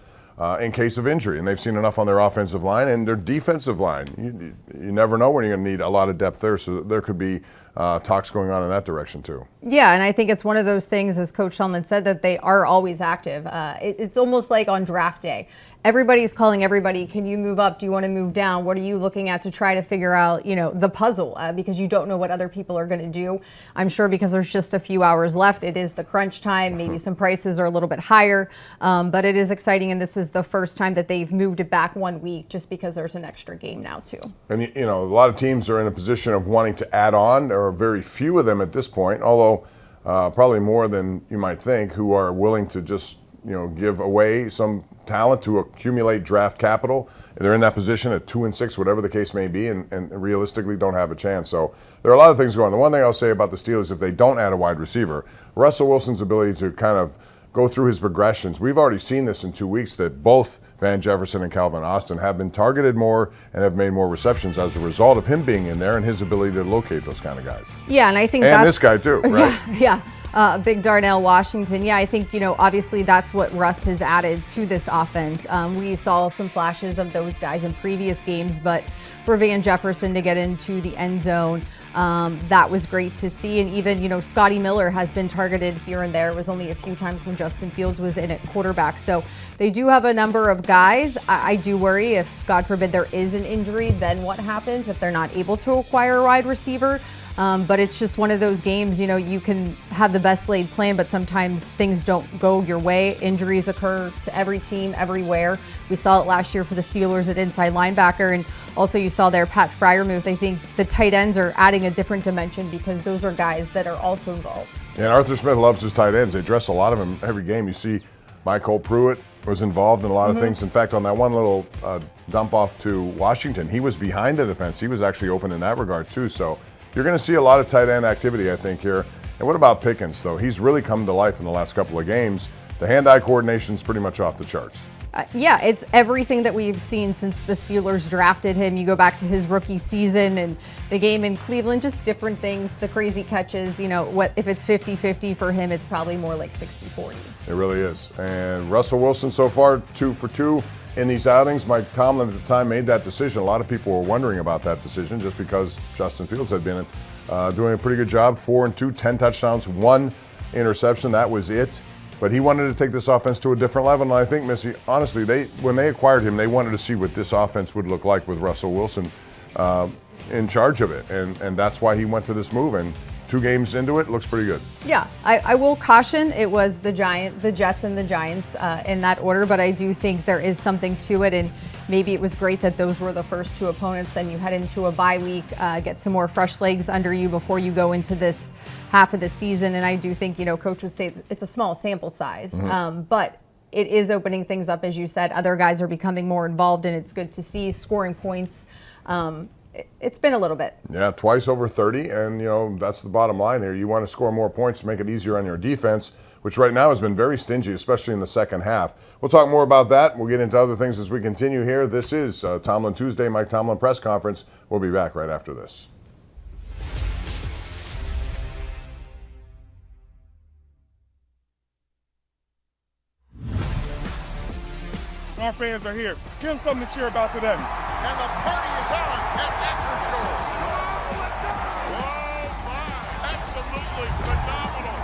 in case of injury. And they've seen enough on their offensive line and their defensive line. You never know when you're going to need a lot of depth there. So there could be talks going on in that direction too. Yeah, and I think it's one of those things, as Coach Tomlin said, that they are always active. It's almost like on draft day. Everybody's calling everybody, can you move up? Do you want to move down? What are you looking at to try to figure out, the puzzle? Because you don't know what other people are going to do. I'm sure because there's just a few hours left, it is the crunch time. Maybe some prices are a little bit higher, but it is exciting. And this is the first time that they've moved it back 1 week just because there's an extra game now too. And, a lot of teams are in a position of wanting to add on. There are very few of them at this point, although probably more than you might think, who are willing to just give away some talent to accumulate draft capital. They're in that position at 2-6, whatever the case may be, and realistically don't have a chance. So there are a lot of things going on. The one thing I'll say about the Steelers, if they don't add a wide receiver, Russell Wilson's ability to kind of go through his progressions. We've already seen this in 2 weeks that both Van Jefferson and Calvin Austin have been targeted more and have made more receptions as a result of him being in there and his ability to locate those kind of guys. Yeah, and I think and this guy too, right? Yeah. Big Darnell Washington. Yeah, I think, obviously that's what Russ has added to this offense. We saw some flashes of those guys in previous games, but for Van Jefferson to get into the end zone, that was great to see. And even, Scotty Miller has been targeted here and there. It was only a few times when Justin Fields was in at quarterback. So they do have a number of guys. I do worry if, God forbid, there is an injury, then what happens if they're not able to acquire a wide receiver? But it's just one of those games, you can have the best laid plan, but sometimes things don't go your way. Injuries occur to every team, everywhere. We saw it last year for the Steelers at inside linebacker, and also you saw there Pat Freiermuth. I think the tight ends are adding a different dimension because those are guys that are also involved. And Arthur Smith loves his tight ends. They dress a lot of them every game. You see Michael Pruitt was involved in a lot of things. In fact, on that one little dump off to Washington, he was behind the defense. He was actually open in that regard too. So you're going to see a lot of tight end activity, I think, here. And what about Pickens, though? He's really come to life in the last couple of games. The hand-eye coordination's pretty much off the charts. Yeah, it's everything that we've seen since the Steelers drafted him. You go back to his rookie season and the game in Cleveland, just different things, the crazy catches. What if it's 50-50 for him, it's probably more like 60-40. It really is. And Russell Wilson so far 2 for 2 in these outings. Mike Tomlin at the time made that decision. A lot of people were wondering about that decision just because Justin Fields had been doing a pretty good job. 4-2, 10 touchdowns, 1 interception. That was it. But he wanted to take this offense to a different level. And I think, Missy, honestly, when they acquired him, they wanted to see what this offense would look like with Russell Wilson in charge of it. And that's why he went to this move. And 2 games into it, looks pretty good. Yeah, I will caution it was the Jets and the Giants in that order, but I do think there is something to it, and maybe it was great that those were the first 2 opponents. Then you head into a bye week, get some more fresh legs under you before you go into this half of the season. And I do think, Coach would say it's a small sample size, but it is opening things up, as you said. Other guys are becoming more involved, and it's good to see scoring points. It's been a little bit. Yeah, twice over 30, and that's the bottom line here. You want to score more points to make it easier on your defense, which right now has been very stingy, especially in the second half. We'll talk more about that. We'll get into other things as we continue here. This is Tomlin Tuesday, Mike Tomlin press conference. We'll be back right after this. Our fans are here. Give them something to cheer about today. And the party is on at Acrisure. Oh my, absolutely phenomenal.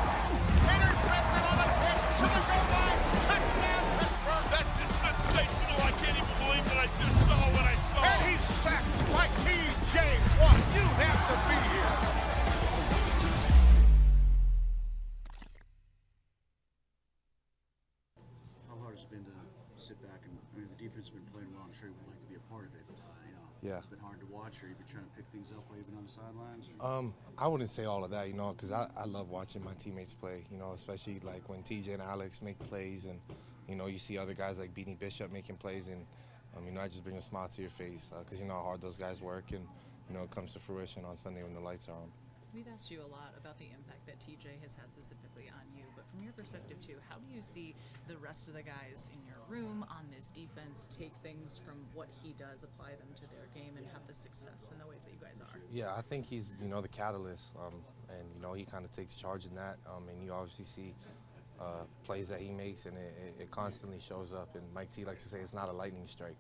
Interception on a kick to the goal line. Touchdown Pittsburgh. That's just sensational. I can't even believe that I just saw what I saw. And he's sacked by T.J. Watt. You have to be here. How hard has it been to sit back and, the defense has been playing well. I'm sure you would like to be a part of it. Yeah. It's been hard to watch, or you've been trying to pick things up while you've been on the sidelines? I wouldn't say all of that, because I love watching my teammates play, especially like when TJ and Alex make plays and, you see other guys like Beanie Bishop making plays and, I just bring a smile to your face because you know how hard those guys work and, it comes to fruition on Sunday when the lights are on. We've asked you a lot about the impact that TJ has had specifically on you, but from your perspective too, how do you see the rest of the guys in your room on this defense take things from what he does, apply them to their game, and have the success in the ways that you guys are? Yeah, I think he's, the catalyst, and, he kind of takes charge in that, and you obviously see plays that he makes, and it constantly shows up, and Mike T likes to say it's not a lightning strike,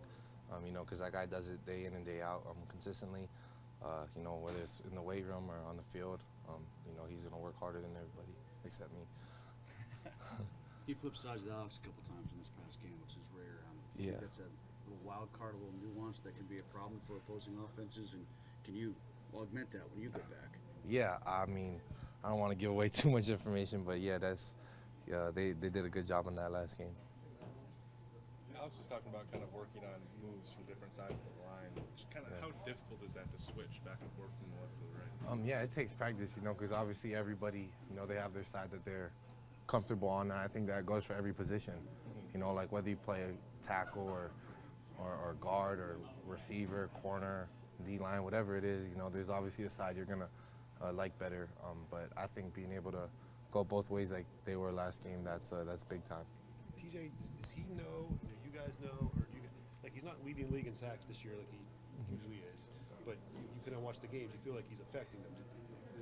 because that guy does it day in and day out consistently. Whether it's in the weight room or on the field, he's going to work harder than everybody except me. He flipped sides with Alex a couple times in this past game, which is rare. Do you think that's a little wild card, a little nuance that can be a problem for opposing offenses? And can you augment that when you get back? Yeah, I don't want to give away too much information, but yeah, they did a good job on that last game. Alex was talking about kind of working on moves from different sides of the line. How difficult is that to switch back and forth from the left to the right? Yeah, it takes practice, because obviously everybody, they have their side that they're comfortable on, and I think that goes for every position. Like whether you play tackle or guard or receiver, corner, D-line, whatever it is, there's obviously a side you're gonna like better. But I think being able to go both ways like they were last game, that's big time. TJ, does he know? Do you guys know? Or do you, like he's not leading the league in sacks this year like he usually is, but you can watch the games. You feel like he's affecting them.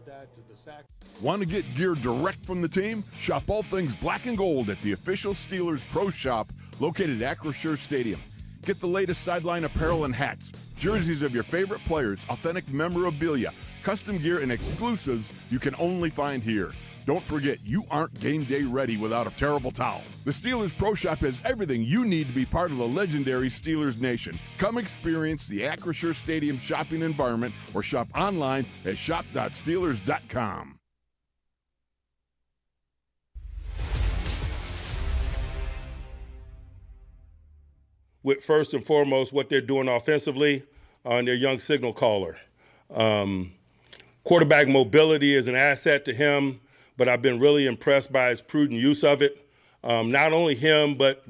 Does the sack? Want to get gear direct from the team? Shop all things black and gold at the official Steelers Pro Shop located at Acrisure Stadium. Get the latest sideline apparel and hats, jerseys of your favorite players, authentic memorabilia, custom gear, and exclusives you can only find here. Don't forget, you aren't game day ready without a terrible towel. The Steelers Pro Shop has everything you need to be part of the legendary Steelers Nation. Come experience the Acrisure Stadium shopping environment or shop online at shop.steelers.com. With first and foremost what they're doing offensively on their young signal caller. Quarterback mobility is an asset to him, but I've been really impressed by his prudent use of it. Not only him, but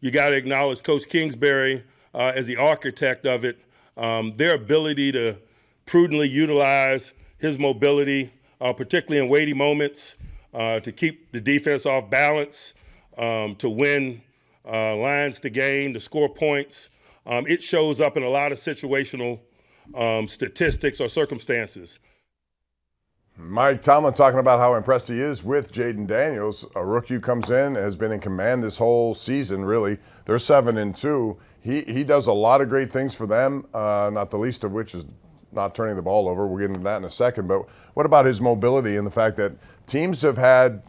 you got to acknowledge Coach Kingsbury as the architect of it. Their ability to prudently utilize his mobility, particularly in weighty moments, to keep the defense off balance, to win lines to gain, to score points. It shows up in a lot of situational statistics or circumstances. Mike Tomlin talking about how impressed he is with Jaden Daniels. A rookie who comes in, has been in command this whole season, really. They're 7-2. He does a lot of great things for them, not the least of which is not turning the ball over. We'll get into that in a second. But what about his mobility and the fact that teams have had,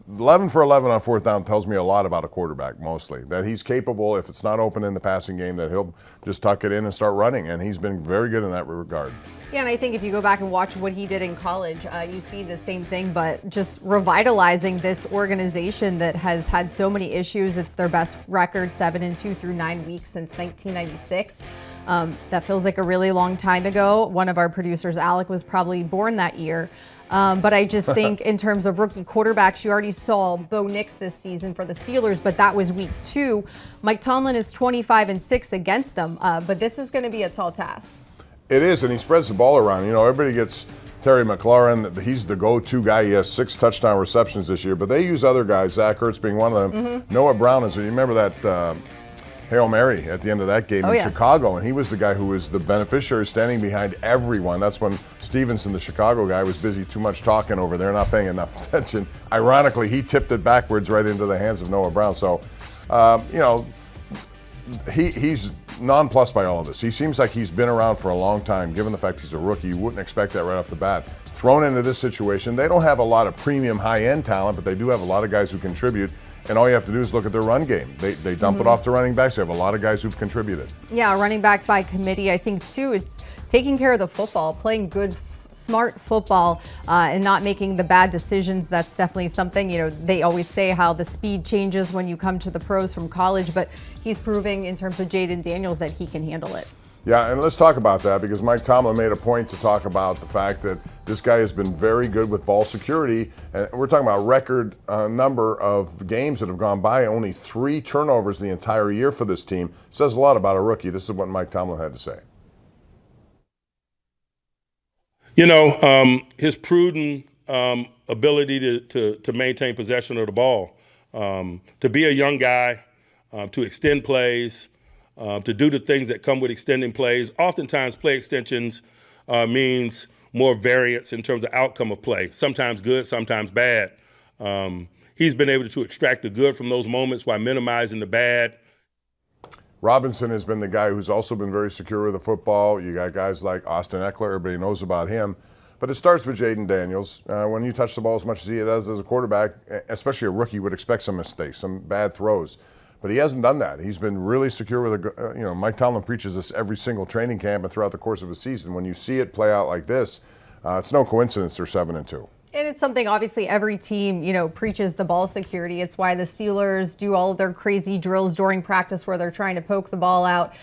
11 for 11 on fourth down tells me a lot about a quarterback, mostly. That he's capable, if it's not open in the passing game, that he'll just tuck it in and start running. And he's been very good in that regard. Yeah, and I think if you go back and watch what he did in college, you see the same thing, but just revitalizing this organization that has had so many issues. It's their best record, 7-2 through 9 weeks since 1996. That feels like a really long time ago. One of our producers, Alec, was probably born that year. But I just think in terms of rookie quarterbacks, you already saw Bo Nix this season for the Steelers, but that was week 2. Mike Tomlin is 25-6 against them, but this is going to be a tall task. It is, and he spreads the ball around. Everybody gets Terry McLaurin. He's the go-to guy. He has 6 touchdown receptions this year, but they use other guys, Zach Ertz being one of them. Mm-hmm. Noah Brown is, you remember that Hail Mary at the end of that game in Chicago, and he was the guy who was the beneficiary standing behind everyone. That's when Stevenson, the Chicago guy, was busy too much talking over there, not paying enough attention. Ironically, he tipped it backwards right into the hands of Noah Brown. So, he's nonplussed by all of this. He seems like he's been around for a long time. Given the fact he's a rookie, you wouldn't expect that right off the bat. Thrown into this situation, they don't have a lot of premium high-end talent, but they do have a lot of guys who contribute. And all you have to do is look at their run game. They dump it off to running backs. They have a lot of guys who've contributed. Yeah, running back by committee. I think, too, it's taking care of the football, playing good, smart football, and not making the bad decisions. That's definitely something, they always say how the speed changes when you come to the pros from college, but he's proving in terms of Jaden Daniels that he can handle it. Yeah, and let's talk about that because Mike Tomlin made a point to talk about the fact that this guy has been very good with ball security. And we're talking about record number of games that have gone by, only 3 turnovers the entire year for this team. Says a lot about a rookie. This is what Mike Tomlin had to say. His prudent ability to maintain possession of the ball, to be a young guy, to extend plays, to do the things that come with extending plays. Oftentimes, play extensions means more variance in terms of outcome of play. Sometimes good, sometimes bad. He's been able to extract the good from those moments while minimizing the bad. Robinson has been the guy who's also been very secure with the football. You got guys like Austin Eckler. Everybody knows about him. But it starts with Jaden Daniels. When you touch the ball as much as he does as a quarterback, especially a rookie, would expect some mistakes, some bad throws. But he hasn't done that. He's been really secure with Mike Tomlin preaches this every single training camp and throughout the course of a season. When you see it play out like this, it's no coincidence they're 7-2. And it's something obviously every team, preaches the ball security. It's why the Steelers do all of their crazy drills during practice where they're trying to poke the ball out,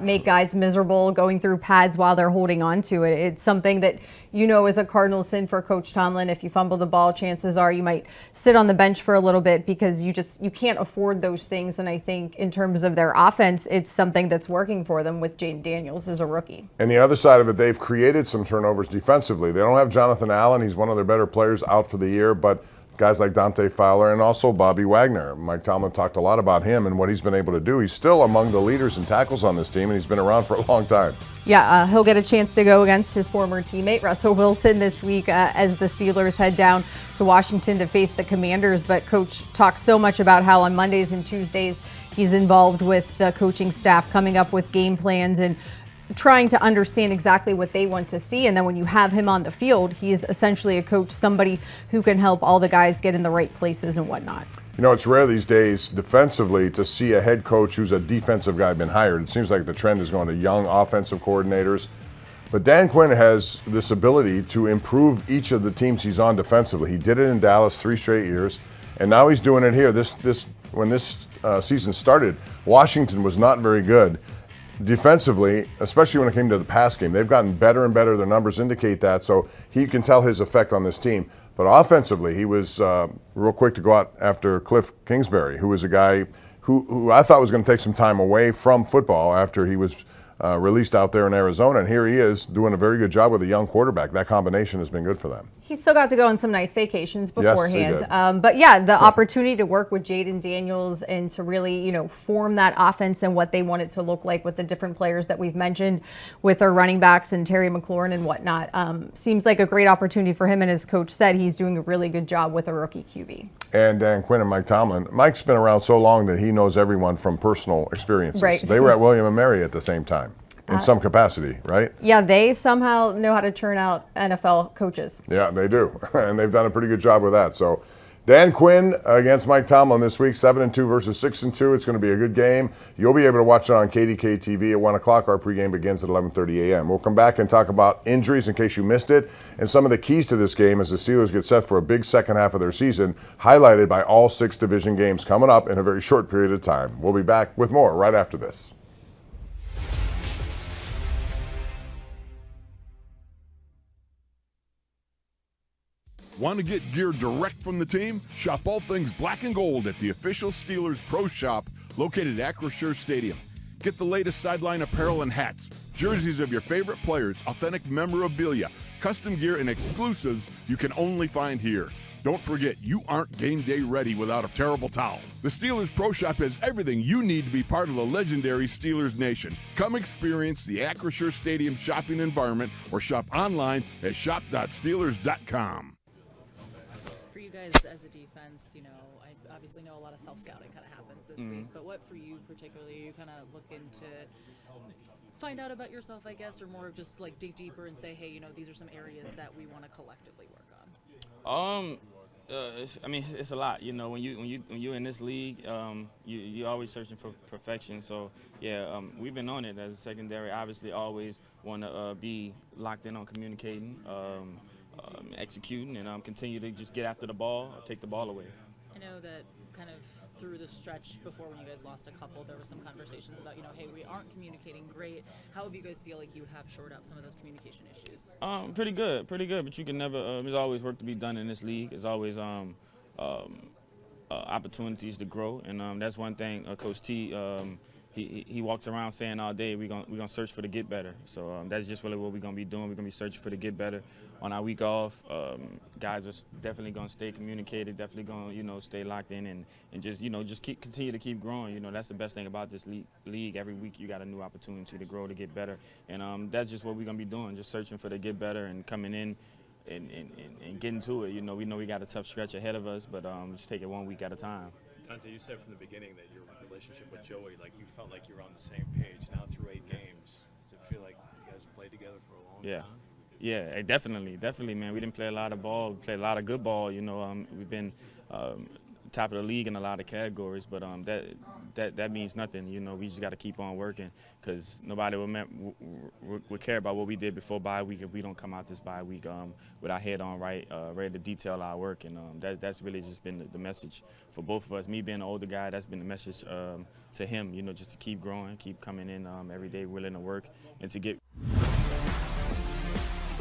make guys miserable, going through pads while they're holding on to it. It's something that is a cardinal sin for Coach Tomlin. If you fumble the ball, chances are you might sit on the bench for a little bit because you can't afford those things. And I think in terms of their offense, it's something that's working for them with Jaden Daniels as a rookie. And the other side of it, they've created some turnovers defensively. They don't have Jonathan Allen. He's one of their better players out for the year, but guys like Dante Fowler and also Bobby Wagner. Mike Tomlin talked a lot about him and what he's been able to do. He's still among the leaders in tackles on this team, and he's been around for a long time. Yeah, he'll get a chance to go against his former teammate, Russell Wilson, this week as the Steelers head down to Washington to face the Commanders. But Coach talks so much about how on Mondays and Tuesdays he's involved with the coaching staff coming up with game plans and trying to understand exactly what they want to see. And then when you have him on the field, he is essentially a coach, somebody who can help all the guys get in the right places and whatnot. You know, it's rare these days defensively to see a head coach who's a defensive guy been hired. It seems like the trend is going to young offensive coordinators. But Dan Quinn has this ability to improve each of the teams he's on defensively. He did it in Dallas 3 straight years, and now he's doing it here. When this season started, Washington was not very good defensively, especially when it came to the pass game. They've gotten better and better. Their numbers indicate that, so he can tell his effect on this team. But offensively, he was real quick to go out after Cliff Kingsbury, who was a guy who I thought was going to take some time away from football after he was released out there in Arizona, and here he is doing a very good job with a young quarterback. That combination has been good for them. He still got to go on some nice vacations beforehand. Yes, he did. But yeah, the opportunity to work with Jaden Daniels and to really, form that offense and what they want it to look like with the different players that we've mentioned with their running backs and Terry McLaurin and whatnot, seems like a great opportunity for him. And as coach said, he's doing a really good job with a rookie QB. And Dan Quinn and Mike Tomlin. Mike's been around so long that he knows everyone from personal experiences. Right. They were at William & Mary at the same time. In some capacity, right? Yeah, they somehow know how to churn out NFL coaches. Yeah, they do. And they've done a pretty good job with that. So Dan Quinn against Mike Tomlin this week, 7-2 versus 6-2. It's going to be a good game. You'll be able to watch it on KDK TV at 1 o'clock. Our pregame begins at 11:30 a.m. We'll come back and talk about injuries in case you missed it and some of the keys to this game as the Steelers get set for a big second half of their season, highlighted by all 6 division games coming up in a very short period of time. We'll be back with more right after this. Want to get gear direct from the team? Shop all things black and gold at the official Steelers Pro Shop located at Acrisure Stadium. Get the latest sideline apparel and hats, jerseys of your favorite players, authentic memorabilia, custom gear, and exclusives you can only find here. Don't forget, you aren't game day ready without a terrible towel. The Steelers Pro Shop has everything you need to be part of the legendary Steelers Nation. Come experience the Acrisure Stadium shopping environment or shop online at shop.steelers.com. Guys, as a defense, I obviously know a lot of self-scouting kind of happens this week, but what for you particularly, you kind of looking to find out about yourself, I guess, or more of just like dig deeper and say, hey, these are some areas that we want to collectively work on? It's a lot. When you're in this league, you're always searching for perfection. So yeah, we've been on it as a secondary. Obviously, always want to be locked in on communicating. Executing and continue to just get after the ball, take the ball away. I know that kind of through the stretch before when you guys lost a couple, there were some conversations about, hey, we aren't communicating great. How do you guys feel like you have shored up some of those communication issues? Pretty good, but you can never, there's always work to be done in this league. There's always opportunities to grow, and that's one thing Coach T, he walks around saying all day, we're gonna search for the get better. So that's just really what we're gonna be doing. We're gonna be searching for the get better on our week off. Guys are definitely gonna stay communicated, definitely gonna stay locked in and just continue to keep growing. That's the best thing about this league. Every week you got a new opportunity to grow, to get better, and that's just what we're gonna be doing. Just searching for the get better and coming in and getting to it. We know we got a tough stretch ahead of us, but just take it one week at a time. Dante, you said from the beginning that your relationship with Joey, you felt like you were on the same page. Now through 8 games, does it feel like you guys played together for a long time? Yeah, definitely, man. We didn't play a lot of ball. We played a lot of good ball. We've been top of the league in a lot of categories, but that means nothing. We just got to keep on working because nobody would care about what we did before bye week if we don't come out this bye week with our head on right, ready to detail our work. And that's really just been the message for both of us. Me being an older guy, that's been the message to him, just to keep growing, keep coming in every day, willing to work, and to get.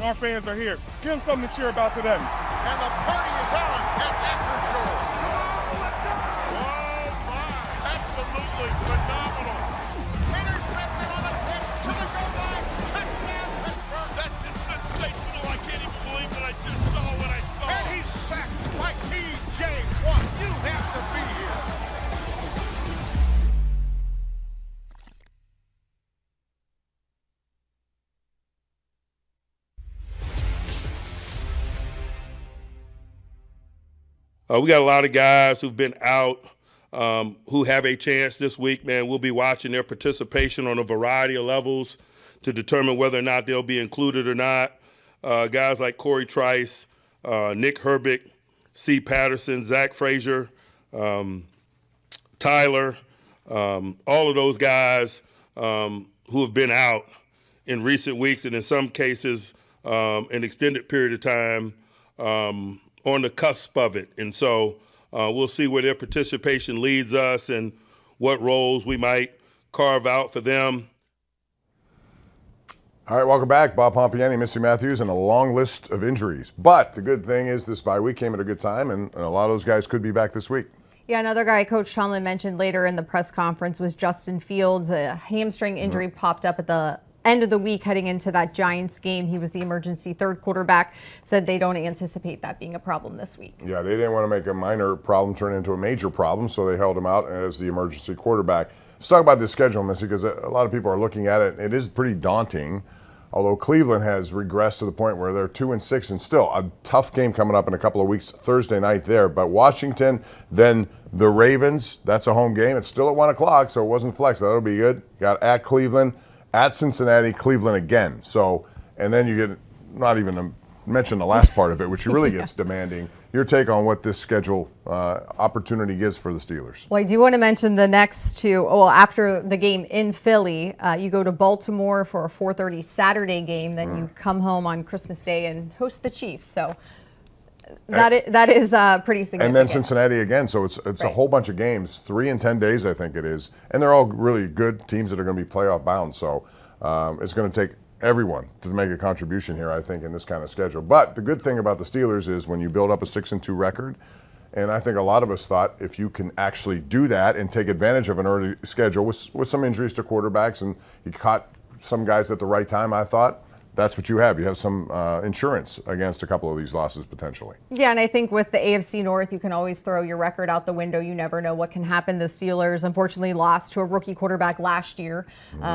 Our fans are here. Give them something to cheer about today. And the party is on at Acrisure. Oh, my. Absolutely phenomenal. Interception on a pitch to the goal line. Touchdown, Pittsburgh. That's just sensational. I can't even believe that I just saw what I saw. And he's sacked by T.J. Watt. You have to be here. We got a lot of guys who've been out who have a chance this week, man. We'll be watching their participation on a variety of levels. to determine whether or not they'll be included or not. Guys like Corey Trice, Nick Herbig, C. Patterson, Zach Frazier, Tyler, all of those guys who have been out in recent weeks and in some cases an extended period of time on the cusp of it. And so we'll see where their participation leads us and what roles we might carve out for them. All right, welcome back. Bob Pompiani, Missy Matthews, and a long list of injuries. But the good thing is this bye week came at a good time, and a lot of those guys could be back this week. Yeah, another guy Coach Tomlin mentioned later in the press conference was Justin Fields. A hamstring injury popped up at the end of the week heading into that Giants game. He was the emergency third quarterback, said they don't anticipate that being a problem this week. Yeah, they didn't want to make a minor problem turn into a major problem, so they held him out as the emergency quarterback. Let's talk about this schedule, Missy, because a lot of people are looking at it. It is pretty daunting, although Cleveland has regressed to the point where they're 2-6 and still a tough game coming up in a couple of weeks, Thursday night there. But Washington, then the Ravens, that's a home game. It's still at 1 o'clock, so it wasn't flex. That'll be good. Got at Cleveland, at Cincinnati, Cleveland again. So, and then you get not even to mention the last part of it, which really gets demanding. Your take on what this schedule opportunity gives for the Steelers? Well, I do want to mention the next two. Well, after the game in Philly, you go to Baltimore for a 4:30 Saturday game. Then you come home on Christmas Day and host the Chiefs. So that is pretty significant. And then Cincinnati again. So it's a whole bunch of games, 3 in 10 days, I think it is. And they're all really good teams that are going to be playoff bound. So it's going to take everyone to make a contribution here, I think, in this kind of schedule. But the good thing about the Steelers is when you build up a 6-2 record, and I think a lot of us thought if you can actually do that and take advantage of an early schedule with some injuries to quarterbacks, and you caught some guys at the right time, I thought, that's what you have. You have some insurance against a couple of these losses potentially. Yeah, and I think with the AFC North, you can always throw your record out the window. You never know what can happen. The Steelers unfortunately lost to a rookie quarterback last year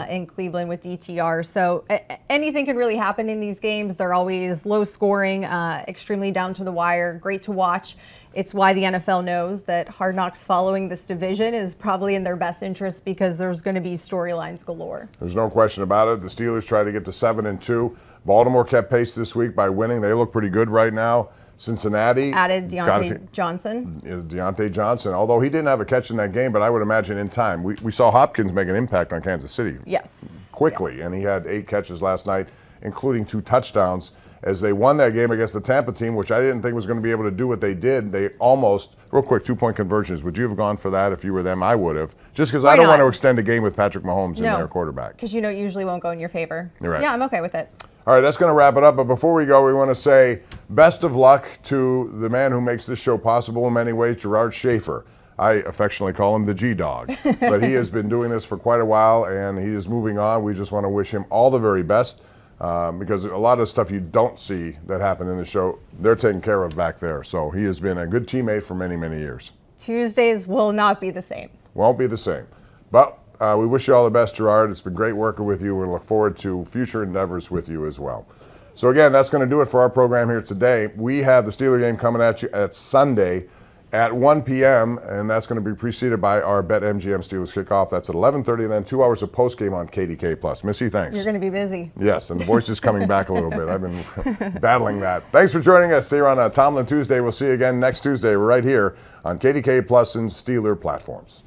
in Cleveland with DTR. So anything can really happen in these games. They're always low scoring, extremely down to the wire, great to watch. It's why the NFL knows that Hard Knocks following this division is probably in their best interest because there's going to be storylines galore. There's no question about it. The Steelers tried to get to 7-2. Baltimore kept pace this week by winning. They look pretty good right now. Cincinnati added Deontay Johnson. Deontay Johnson, although he didn't have a catch in that game, but I would imagine in time. We saw Hopkins make an impact on Kansas City. Yes. Quickly, and he had 8 catches last night, including 2 touchdowns. As they won that game against the Tampa team, which I didn't think was going to be able to do what they did, they almost, real quick, 2-point conversions. Would you have gone for that if you were them? I would have. Just because I don't want to extend a game with Patrick Mahomes in their quarterback. Because you know it usually won't go in your favor. You're right. Yeah, I'm okay with it. All right, that's going to wrap it up. But before we go, we want to say best of luck to the man who makes this show possible in many ways, Gerard Schaefer. I affectionately call him the G-Dog. But he has been doing this for quite a while, and he is moving on. We just want to wish him all the very best. Because a lot of stuff you don't see that happen in the show, they're taken care of back there. So he has been a good teammate for many, many years. Tuesdays will not be the same. Won't be the same. But we wish you all the best, Gerard. It's been great working with you. We look forward to future endeavors with you as well. So again, that's going to do it for our program here today. We have the Steeler game coming at you at Sunday at 1 p.m., and that's going to be preceded by our BetMGM Steelers kickoff. That's at 11:30, and then 2 hours of postgame on KDK+. Missy, thanks. You're going to be busy. Yes, and the voice is coming back a little bit. I've been battling that. Thanks for joining us here on Tomlin Tuesday. We'll see you again next Tuesday right here on KDK+ and Steeler platforms.